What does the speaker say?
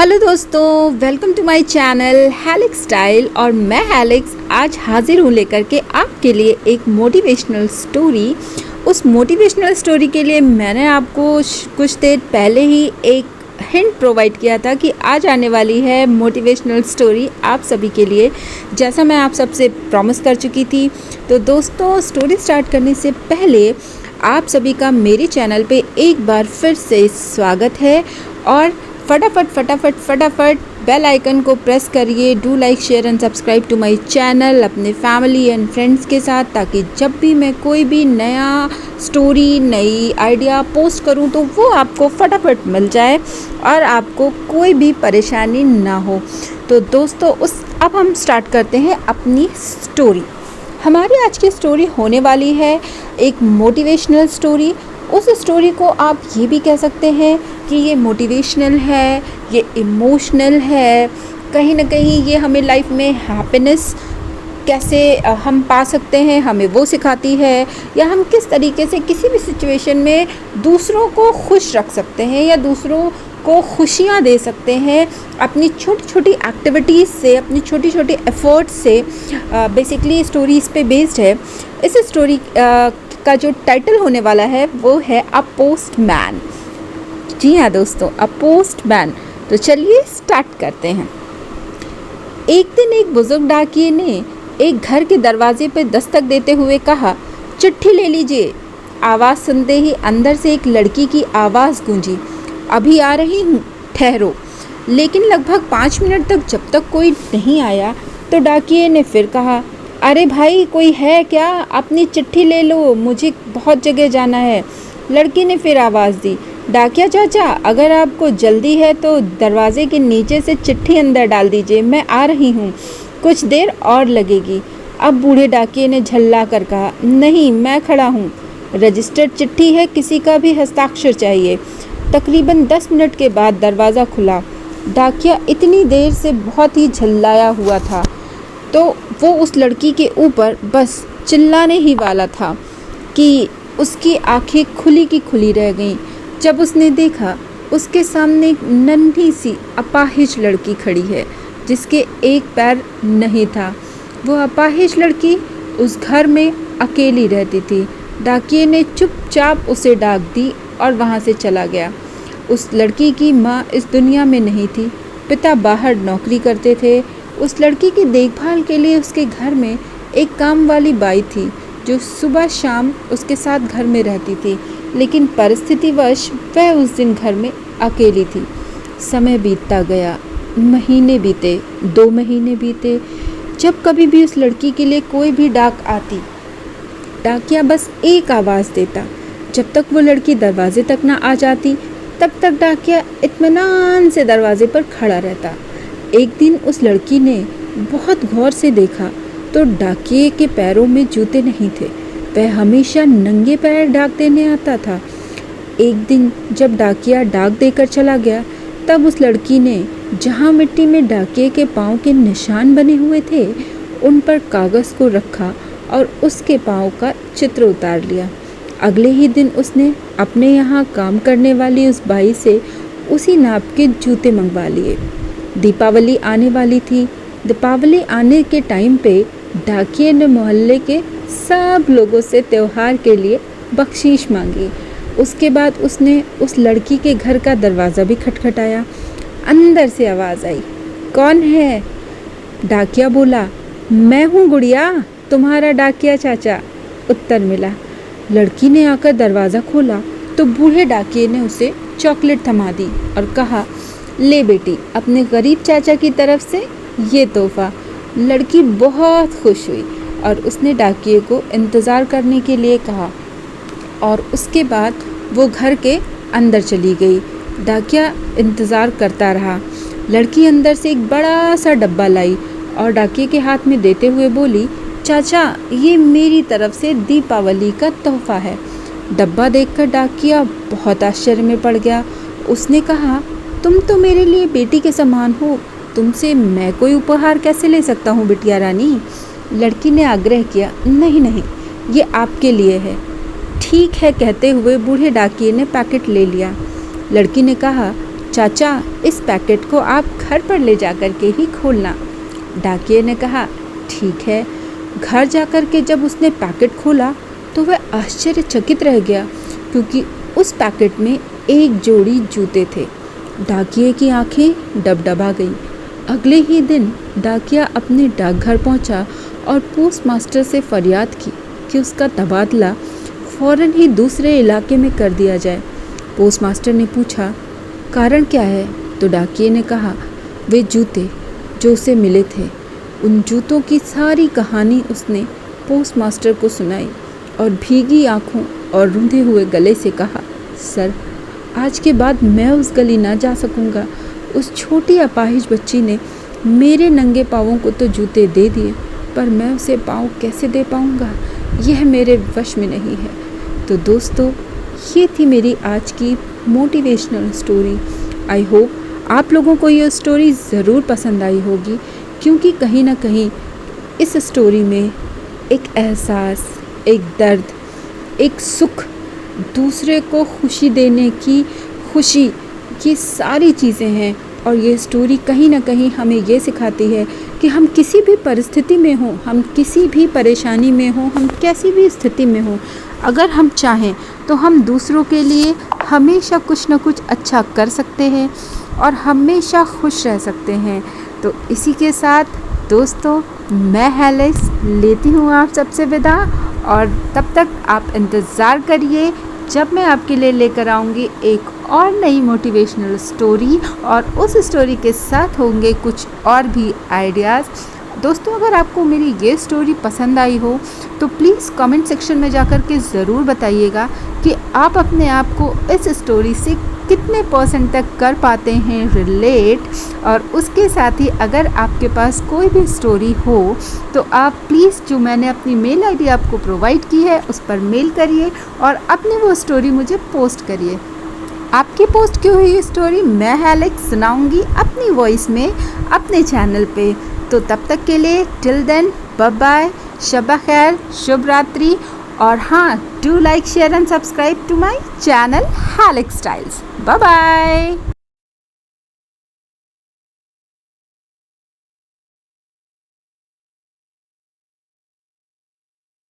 Hello दोस्तों, welcome to my channel Helix style. और मैं हेलिक्स आज हाजिर हूँ लेकर के आपके लिए एक मोटिवेशनल स्टोरी। उस मोटिवेशनल स्टोरी के लिए मैंने आपको कुछ देर पहले ही एक हिंट प्रोवाइड किया था कि आज आने वाली है मोटिवेशनल स्टोरी आप सभी के लिए, जैसा मैं आप सबसे प्रॉमिस कर चुकी थी। तो दोस्तों, स्टोरी स्टार्ट करने से पहले आप सभी का मेरे चैनल पे एक बार फिर से स्वागत है। और फटाफट बेल आइकन को प्रेस करिए। Do like, share and subscribe to my channel अपने फैमिली एंड फ्रेंड्स के साथ, ताकि जब भी मैं कोई भी नया स्टोरी, नई आइडिया पोस्ट करूं तो वो आपको फटाफट मिल जाए और आपको कोई भी परेशानी ना हो। तो दोस्तों, अब हम स्टार्ट करते हैं अपनी स्टोरी। हमारी आज की स्टोरी होने वाली है एक मोटिवेशनल स्टोरी। उस स्टोरी को आप ये भी कह सकते हैं कि ये मोटिवेशनल है, ये इमोशनल है। कहीं ना कहीं ये हमें लाइफ में हैप्पीनेस कैसे हम पा सकते हैं, हमें वो सिखाती है। या हम किस तरीके से किसी भी सिचुएशन में दूसरों को खुश रख सकते हैं या दूसरों को खुशियाँ दे सकते हैं अपनी छोटी छोटी एक्टिविटीज़ से, अपनी छोटी छोटी एफर्ट्स से। बेसिकली स्टोरी इस पे बेस्ड है। इस स्टोरी का जो टाइटल होने वाला है वो है अ पोस्टमैन। जी हाँ दोस्तों, अ पोस्टमैन। तो चलिए स्टार्ट करते हैं। एक दिन एक बुजुर्ग डाकिये ने एक घर के दरवाजे पर दस्तक देते हुए कहा, चिट्ठी ले लीजिए। आवाज़ सुनते ही अंदर से एक लड़की की आवाज़ गूंजी, अभी आ रही हूँ, ठहरो। लेकिन लगभग 5 मिनट तक जब तक कोई नहीं आया तो डाकिये ने फिर कहा, अरे भाई, कोई है क्या? अपनी चिट्ठी ले लो, मुझे बहुत जगह जाना है। लड़की ने फिर आवाज़ दी, डाकिया चाचा, अगर आपको जल्दी है तो दरवाजे के नीचे से चिट्ठी अंदर डाल दीजिए, मैं आ रही हूँ, कुछ देर और लगेगी। अब बूढ़े डाकिये ने झल्ला कर कहा, नहीं, मैं खड़ा हूँ, रजिस्टर्ड चिट्ठी है, किसी का भी हस्ताक्षर चाहिए। तकरीबन 10 मिनट के बाद दरवाज़ा खुला। डाकिया इतनी देर से बहुत ही झल्लाया हुआ था तो वो उस लड़की के ऊपर बस चिल्लाने ही वाला था कि उसकी आंखें खुली की खुली रह गईं जब उसने देखा उसके सामने एक नन्ही सी अपाहिज लड़की खड़ी है जिसके एक पैर नहीं था। वो अपाहिज लड़की उस घर में अकेली रहती थी। डाकिये ने चुपचाप उसे डाक दी और वहाँ से चला गया। उस लड़की की माँ इस दुनिया में नहीं थी, पिता बाहर नौकरी करते थे। उस लड़की की देखभाल के लिए उसके घर में एक काम वाली बाई थी जो सुबह शाम उसके साथ घर में रहती थी, लेकिन परिस्थितिवश वह उस दिन घर में अकेली थी। समय बीतता गया, महीने बीते, 2 महीने बीते। जब कभी भी उस लड़की के लिए कोई भी डाक आती, डाकिया बस एक आवाज़ देता। जब तक वो लड़की दरवाजे तक ना आ जाती तब तक डाकिया इत्मीनान से दरवाजे पर खड़ा रहता। एक दिन उस लड़की ने बहुत गौर से देखा तो डाकिये के पैरों में जूते नहीं थे। वह हमेशा नंगे पैर डाक देने आता था। एक दिन जब डाकिया डाक देकर चला गया तब उस लड़की ने जहाँ मिट्टी में डाकिये के पाँव के निशान बने हुए थे उन पर कागज़ को रखा और उसके पाँव का चित्र उतार लिया। अगले ही दिन उसने अपने यहाँ काम करने वाली उस बाई से उसी नाप के जूते मंगवा लिए। दीपावली आने वाली थी। दीपावली आने के टाइम पे डाकिये ने मोहल्ले के सब लोगों से त्योहार के लिए बख्शीश मांगी। उसके बाद उसने उस लड़की के घर का दरवाज़ा भी खटखटाया। अंदर से आवाज़ आई, कौन है? डाकिया बोला, मैं हूँ गुड़िया, तुम्हारा डाकिया चाचा। उत्तर मिला। लड़की ने आकर दरवाज़ा खोला तो बूढ़े डाकिये ने उसे चॉकलेट थमा दी और कहा, ले बेटी, अपने गरीब चाचा की तरफ से ये तोहफा। लड़की बहुत खुश हुई और उसने डाकिये को इंतज़ार करने के लिए कहा और उसके बाद वो घर के अंदर चली गई। डाकिया इंतज़ार करता रहा। लड़की अंदर से एक बड़ा सा डब्बा लाई और डाकिये के हाथ में देते हुए बोली, चाचा, ये मेरी तरफ से दीपावली का तोहफा है। डब्बा देखकर डाकिया बहुत आश्चर्य में पड़ गया। उसने कहा, तुम तो मेरे लिए बेटी के समान हो, तुमसे मैं कोई उपहार कैसे ले सकता हूँ बिटिया रानी? लड़की ने आग्रह किया, नहीं नहीं, ये आपके लिए है। ठीक है कहते हुए बूढ़े डाकिये ने पैकेट ले लिया। लड़की ने कहा, चाचा, इस पैकेट को आप घर पर ले जाकर के ही खोलना। डाकिये ने कहा, ठीक है। घर जाकर के जब उसने पैकेट खोला तो वह आश्चर्यचकित रह गया, क्योंकि उस पैकेट में एक जोड़ी जूते थे। डाकिये की आंखें डबडबा गईं। अगले ही दिन डाकिया अपने डाकघर पहुंचा और पोस्टमास्टर से फरियाद की कि उसका तबादला फ़ौरन ही दूसरे इलाके में कर दिया जाए। पोस्टमास्टर ने पूछा, कारण क्या है? तो डाकिये ने कहा, वे जूते जो उसे मिले थे। उन जूतों की सारी कहानी उसने पोस्टमास्टर को सुनाई और भीगी आंखों और रूंधे हुए गले से कहा, सर, आज के बाद मैं उस गली ना जा सकूंगा। उस छोटी अपाहिज बच्ची ने मेरे नंगे पाँवों को तो जूते दे दिए, पर मैं उसे पाँव कैसे दे पाऊंगा, यह मेरे वश में नहीं है। तो दोस्तों, ये थी मेरी आज की मोटिवेशनल स्टोरी। आई होप आप लोगों को ये स्टोरी ज़रूर पसंद आई होगी, क्योंकि कहीं ना कहीं इस स्टोरी में एक एहसास, एक दर्द, एक सुख, दूसरे को खुशी देने की खुशी, ये सारी चीज़ें हैं। और ये स्टोरी कहीं ना कहीं हमें ये सिखाती है कि हम किसी भी परिस्थिति में हों, हम किसी भी परेशानी में हों, हम कैसी भी स्थिति में हों, अगर हम चाहें तो हम दूसरों के लिए हमेशा कुछ ना कुछ अच्छा कर सकते हैं और हमेशा खुश रह सकते हैं। तो इसी के साथ दोस्तों, मैं हेलेक्स लेती हूँ आप सबसे विदा, और तब तक आप इंतज़ार करिए जब मैं आपके लिए लेकर आऊँगी एक और नई मोटिवेशनल स्टोरी, और उस स्टोरी के साथ होंगे कुछ और भी आइडियाज़। दोस्तों, अगर आपको मेरी ये स्टोरी पसंद आई हो तो प्लीज़ कमेंट सेक्शन में जाकर के ज़रूर बताइएगा कि आप अपने आप को इस स्टोरी से कितने % तक कर पाते हैं रिलेट। और उसके साथ ही अगर आपके पास कोई भी स्टोरी हो तो आप प्लीज़, जो मैंने अपनी मेल आईडी आपको प्रोवाइड की है, उस पर मेल करिए और अपनी वो स्टोरी मुझे पोस्ट करिए। आपकी पोस्ट की हुई स्टोरी मैं हेलेक्स सुनाऊंगी अपनी वॉइस में अपने चैनल पे। तो तब तक के लिए टिल देन, बाय बाय, शब खैर, शुभ रात्रि। और हाँ, do like, share and subscribe to my channel Helix styles. Bye bye.